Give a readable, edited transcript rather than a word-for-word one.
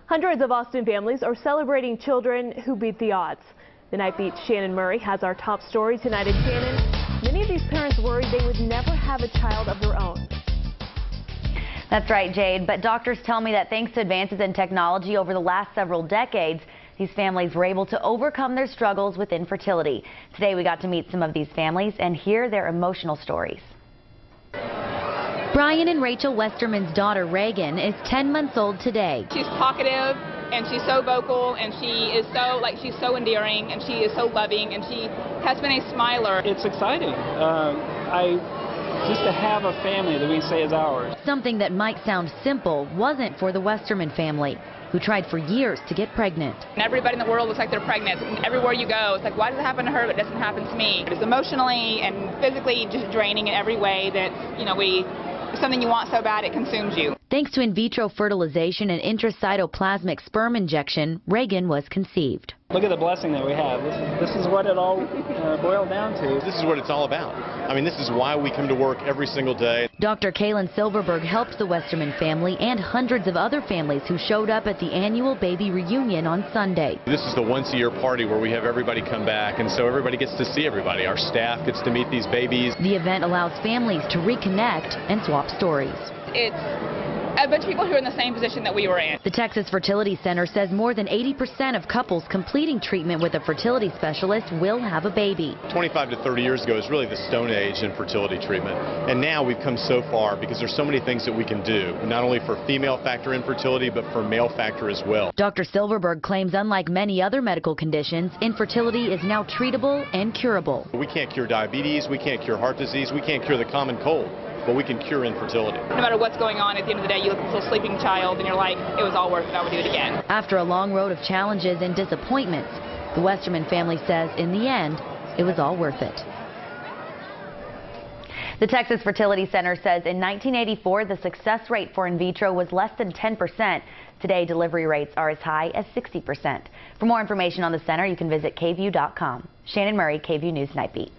Hundreds of Austin families are celebrating children who beat the odds. The Night Beat's Shannon Murray has our top story tonight. And Shannon, many of these parents worried they would never have a child of their own. That's right, Jade, but doctors tell me that thanks to advances in technology over the last several decades, these families were able to overcome their struggles with infertility. Today we got to meet some of these families and hear their emotional stories. Brian and Rachel Westerman's daughter Reagan is 10 months old today. She's talkative and she's so vocal and she's so endearing and she is so loving and she has been a smiler. It's exciting. Just to have a family that we say is ours. Something that might sound simple wasn't for the Westerman family, who tried for years to get pregnant. And everybody in the world looks like they're pregnant. And everywhere you go, it's like, why does it happen to her but it doesn't happen to me? It's emotionally and physically just draining in every way that, it's something you want so bad it consumes you. Thanks to in vitro fertilization and intracytoplasmic sperm injection, Reagan was conceived. Look at the blessing that we have. This is what it all boiled down to. This is what it's all about. I mean, this is why we come to work every single day. Dr. Kaylen Silverberg helped the Westerman family and hundreds of other families who showed up at the annual baby reunion on Sunday. This is the once-a-year party where we have everybody come back, and so everybody gets to see everybody. Our staff gets to meet these babies. The event allows families to reconnect and swap stories. It's a bunch of people who are in the same position that we were in. The Texas Fertility Center says more than 80% of couples completing treatment with a fertility specialist will have a baby. 25 to 30 years ago is really the stone age in fertility treatment. And now we've come so far because there's so many things that we can do, not only for female factor infertility, but for male factor as well. Dr. Silverberg claims unlike many other medical conditions, infertility is now treatable and curable. We can't cure diabetes, we can't cure heart disease, we can't cure the common cold, but we can cure infertility. No matter what's going on, at the end of the day, you look at a sleeping child and you're like, it was all worth it, I would do it again. After a long road of challenges and disappointments, the Westerman family says in the end, it was all worth it. The Texas Fertility Center says in 1984, the success rate for in vitro was less than 10%. Today, delivery rates are as high as 60%. For more information on the center, you can visit KVUE.com. Shannon Murray, KVUE News Night Beat.